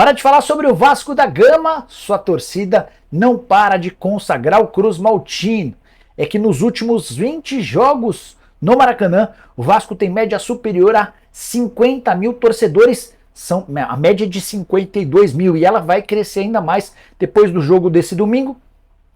Para de falar sobre o Vasco da Gama, sua torcida não para de consagrar o Cruz Maltino. É que nos últimos 20 jogos no Maracanã, o Vasco tem média superior a 50 mil torcedores, a média de 52 mil, e ela vai crescer ainda mais depois do jogo desse domingo.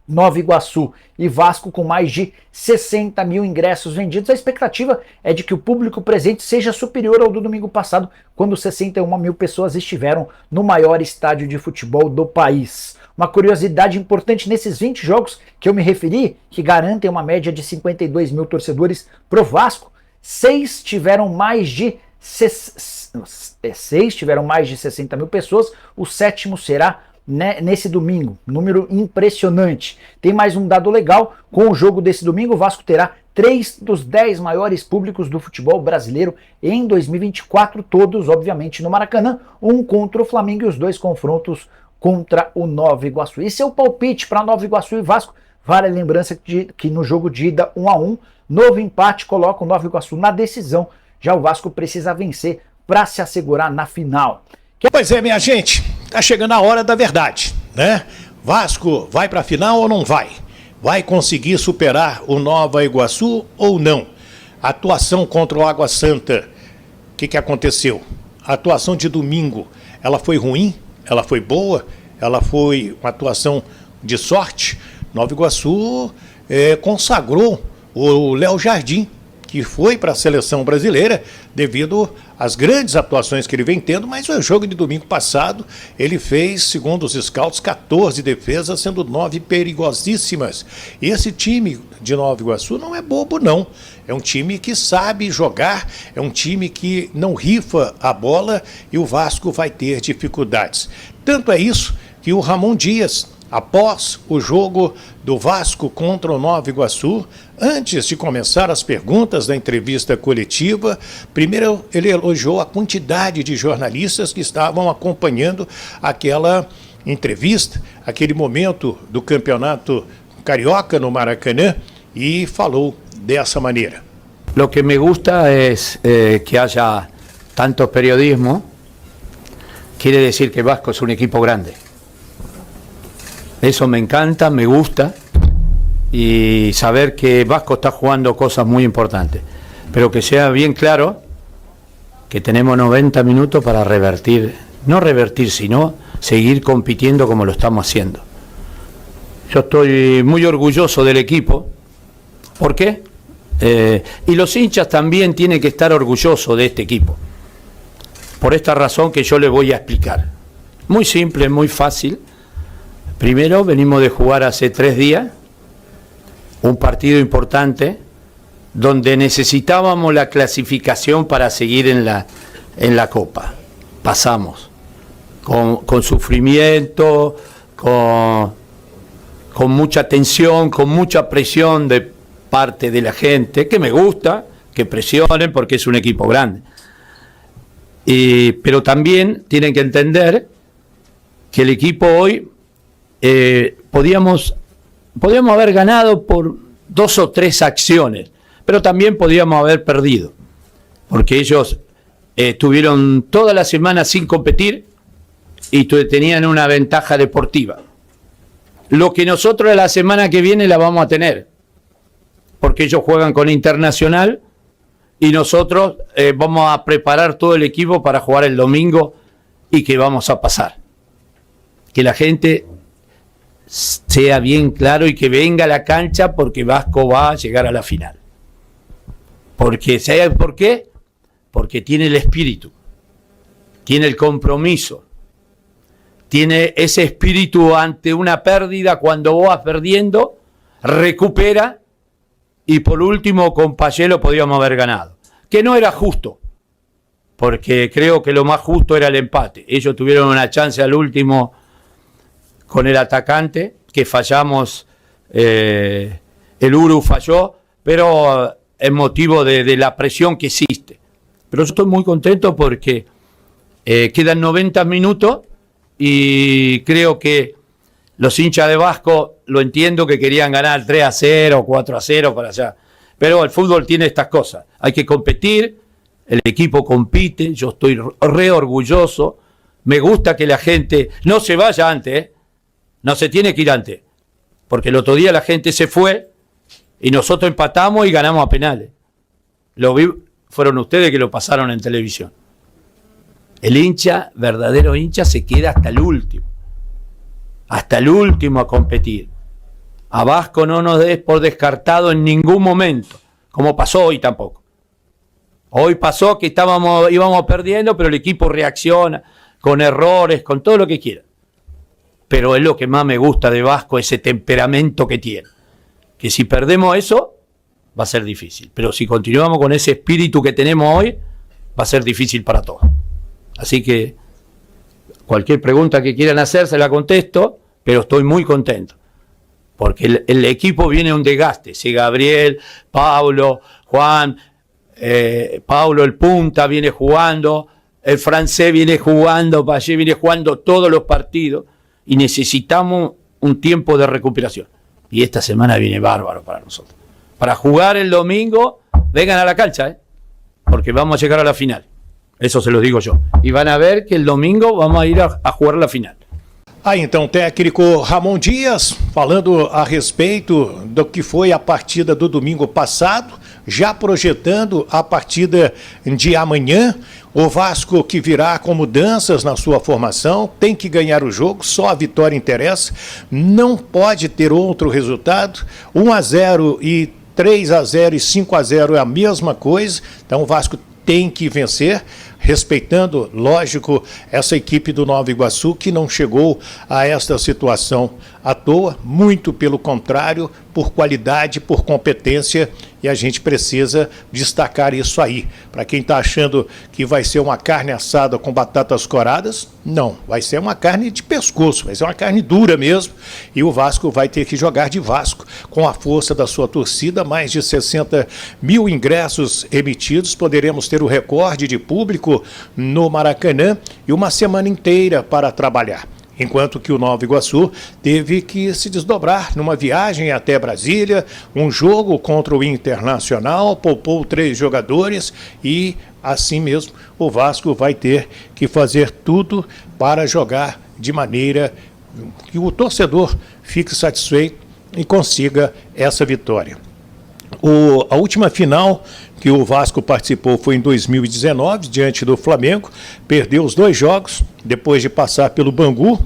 Nova Iguaçu e Vasco com mais de 60 mil ingressos vendidos. A expectativa é de que o público presente seja superior ao do domingo passado, quando 61 mil pessoas estiveram no maior estádio de futebol do país. Uma curiosidade importante nesses 20 jogos que eu me referi, que garantem uma média de 52 mil torcedores pro Vasco, 6 tiveram mais de 60 mil pessoas, o sétimo será nesse domingo, número impressionante. Tem mais um dado legal: com o jogo desse domingo, o Vasco terá 3 dos 10 maiores públicos do futebol brasileiro em 2024, todos obviamente no Maracanã, um contra o Flamengo e os 2 confrontos contra o Nova Iguaçu. E seu palpite para Nova Iguaçu e Vasco? Vale a lembrança que no jogo de ida 1-1, novo empate coloca o Nova Iguaçu na decisão, já o Vasco precisa vencer para se assegurar na final. Pois é, minha gente, tá chegando a hora da verdade, né? Vasco vai para a final ou não vai? Vai conseguir superar o Nova Iguaçu ou não? A atuação contra o Água Santa, o que aconteceu? A atuação de domingo, ela foi ruim? Ela foi boa? Ela foi uma atuação de sorte? Nova Iguaçu consagrou o Léo Jardim, que foi para a seleção brasileira devido às grandes atuações que ele vem tendo, mas o jogo de domingo passado ele fez, segundo os scouts, 14 defesas, sendo 9 perigosíssimas. E esse time de Nova Iguaçu não é bobo, não. É um time que sabe jogar, é um time que não rifa a bola e o Vasco vai ter dificuldades. Tanto é isso que o Ramon Dias, após o jogo do Vasco contra o Nova Iguaçu, antes de começar as perguntas da entrevista coletiva, primeiro ele elogiou a quantidade de jornalistas que estavam acompanhando aquela entrevista, aquele momento do campeonato carioca no Maracanã, e falou dessa maneira. Lo que me gusta es que haya tanto periodismo, quiere decir que Vasco es un equipo grande. Eso me encanta, me gusta, y saber que Vasco está jugando cosas muy importantes. Pero que sea bien claro que tenemos 90 minutos para revertir, no revertir, sino seguir compitiendo como lo estamos haciendo. Yo estoy muy orgulloso del equipo. ¿Por qué? Y los hinchas también tienen que estar orgullosos de este equipo. Por esta razón que yo les voy a explicar. Muy simple, muy fácil. Primero, venimos de jugar hace 3 días un partido importante donde necesitábamos la clasificación para seguir en la Copa. Pasamos con sufrimiento, con mucha tensión, con mucha presión de parte de la gente, que me gusta, que presionen porque es un equipo grande. Pero también tienen que entender que el equipo hoy podíamos haber ganado por 2 o 3 acciones, pero también podíamos haber perdido, porque ellos estuvieron toda la semana sin competir y tenían una ventaja deportiva. Lo que nosotros la semana que viene la vamos a tener, porque ellos juegan con Internacional y nosotros vamos a preparar todo el equipo para jugar el domingo y que vamos a pasar. Que la gente sea bien claro y que venga a la cancha, porque Vasco va a llegar a la final. Porque, ¿sabe por qué? Porque tiene el espíritu, tiene el compromiso, tiene ese espíritu ante una pérdida. Cuando vas perdiendo, recupera, y por último con Payelo podíamos haber ganado, que no era justo, porque creo que lo más justo era el empate. Ellos tuvieron una chance al último con el atacante, que fallamos, el Uru falló, pero es motivo de la presión que existe. Pero yo estoy muy contento porque quedan 90 minutos y creo que los hinchas de Vasco, lo entiendo, que querían ganar 3-0, 4-0 para allá. Pero el fútbol tiene estas cosas. Hay que competir, el equipo compite, yo estoy re orgulloso Me gusta que la gente no se vaya antes, ¿eh? No se tiene que ir antes, porque el otro día la gente se fue y nosotros empatamos y ganamos a penales. Fueron ustedes que lo pasaron en televisión. El hincha, verdadero hincha, se queda hasta el último a competir. A Vasco no nos des por descartado en ningún momento, como pasó hoy tampoco. Hoy pasó que íbamos perdiendo, pero el equipo reacciona con errores, con todo lo que quiera. Pero es lo que más me gusta de Vasco, ese temperamento que tiene. Que si perdemos eso, va a ser difícil. Pero si continuamos con ese espíritu que tenemos hoy, va a ser difícil para todos. Así que cualquier pregunta que quieran hacer se la contesto, pero estoy muy contento. Porque el equipo viene a un desgaste. Si Gabriel, Pablo, Juan, Pablo el punta viene jugando, el francés viene jugando, Payet viene jugando todos los partidos y necesitamos un tiempo de recuperación. Y esta semana viene bárbaro para nosotros. Para jugar el domingo, vengan a la cancha, porque vamos a llegar a la final. Eso se lo digo yo. E van a ver que el domingo vamos a ir a jugar la final. Aí então, técnico Ramon Dias, falando a respeito do que foi a partida do domingo passado, já projetando a partida de amanhã. O Vasco que virá com mudanças na sua formação, tem que ganhar o jogo, só a vitória interessa, não pode ter outro resultado. 1-0 e 3-0 e 5-0 é a mesma coisa, então o Vasco tem que vencer, respeitando, lógico, essa equipe do Nova Iguaçu que não chegou a esta situação à toa, muito pelo contrário, por qualidade, por competência, e a gente precisa destacar isso aí. Para quem está achando que vai ser uma carne assada com batatas coradas, não, vai ser uma carne de pescoço, vai ser uma carne dura mesmo, e o Vasco vai ter que jogar de Vasco, com a força da sua torcida, mais de 60 mil ingressos emitidos, poderemos ter o recorde de público no Maracanã e uma semana inteira para trabalhar. Enquanto que o Nova Iguaçu teve que se desdobrar numa viagem até Brasília, um jogo contra o Internacional, poupou 3 jogadores e, assim mesmo, o Vasco vai ter que fazer tudo para jogar de maneira que o torcedor fique satisfeito e consiga essa vitória. A última final que o Vasco participou foi em 2019, diante do Flamengo, perdeu os 2 jogos, depois de passar pelo Bangu,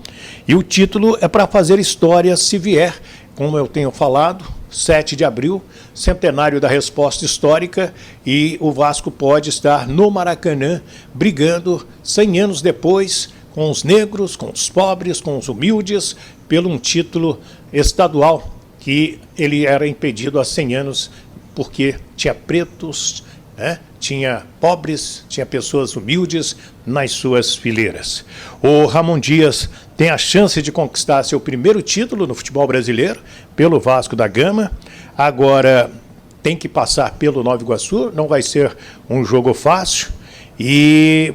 e o título é para fazer história se vier, como eu tenho falado, 7 de abril, centenário da resposta histórica, e o Vasco pode estar no Maracanã, brigando 100 anos depois, com os negros, com os pobres, com os humildes, pelo um título estadual, que ele era impedido há 100 anos, porque tinha pretos, né? Tinha pobres, tinha pessoas humildes nas suas fileiras. O Ramon Dias tem a chance de conquistar seu primeiro título no futebol brasileiro, pelo Vasco da Gama. Agora tem que passar pelo Nova Iguaçu, não vai ser um jogo fácil. E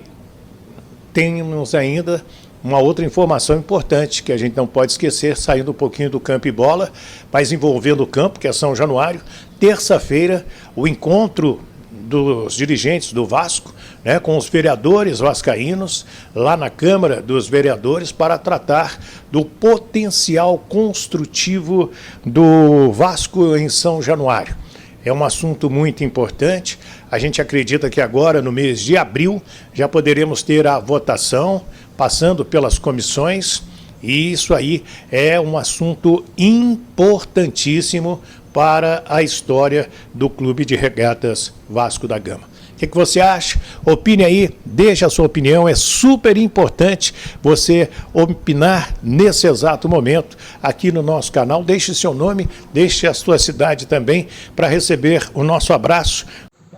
temos ainda uma outra informação importante que a gente não pode esquecer, saindo um pouquinho do campo e bola, mas envolvendo o campo, que é São Januário. Terça-feira, o encontro dos dirigentes do Vasco, né, com os vereadores vascaínos, lá na Câmara dos Vereadores, para tratar do potencial construtivo do Vasco em São Januário. É um assunto muito importante. A gente acredita que agora, no mês de abril, já poderemos ter a votação, passando pelas comissões, e isso aí é um assunto importantíssimo para a história do Clube de Regatas Vasco da Gama. O que você acha? Opine aí, deixe a sua opinião, é super importante você opinar nesse exato momento aqui no nosso canal. Deixe seu nome, deixe a sua cidade também para receber o nosso abraço.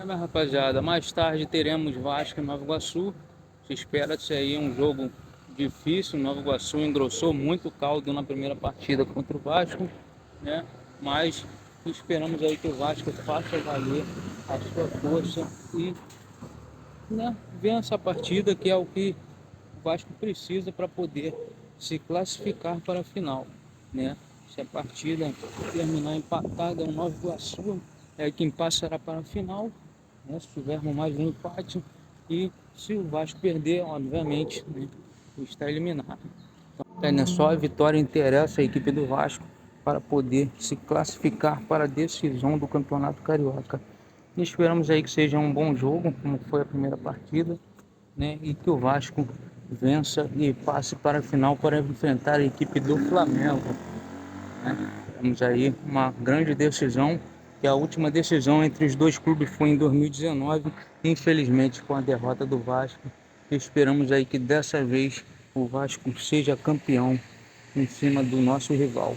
Minha rapaziada, mais tarde teremos Vasco e Nova Iguaçu. Se espera-se aí um jogo difícil. Nova Iguaçu engrossou muito o caldo na primeira partida contra o Vasco, né? Mas esperamos aí que o Vasco faça valer a sua força e, né, vença a partida, que é o que o Vasco precisa para poder se classificar para a final, né? Se a partida terminar empatada, o Nova Iguaçu é quem passará para a final, né? Se tivermos mais um empate, e se o Vasco perder, obviamente, né, está eliminado. Então, só a vitória interessa a equipe do Vasco para poder se classificar para a decisão do Campeonato Carioca. E esperamos aí que seja um bom jogo, como foi a primeira partida, né? E que o Vasco vença e passe para a final para enfrentar a equipe do Flamengo, né? Temos aí uma grande decisão, que a última decisão entre os dois clubes foi em 2019, infelizmente com a derrota do Vasco. Esperamos aí que dessa vez o Vasco seja campeão em cima do nosso rival.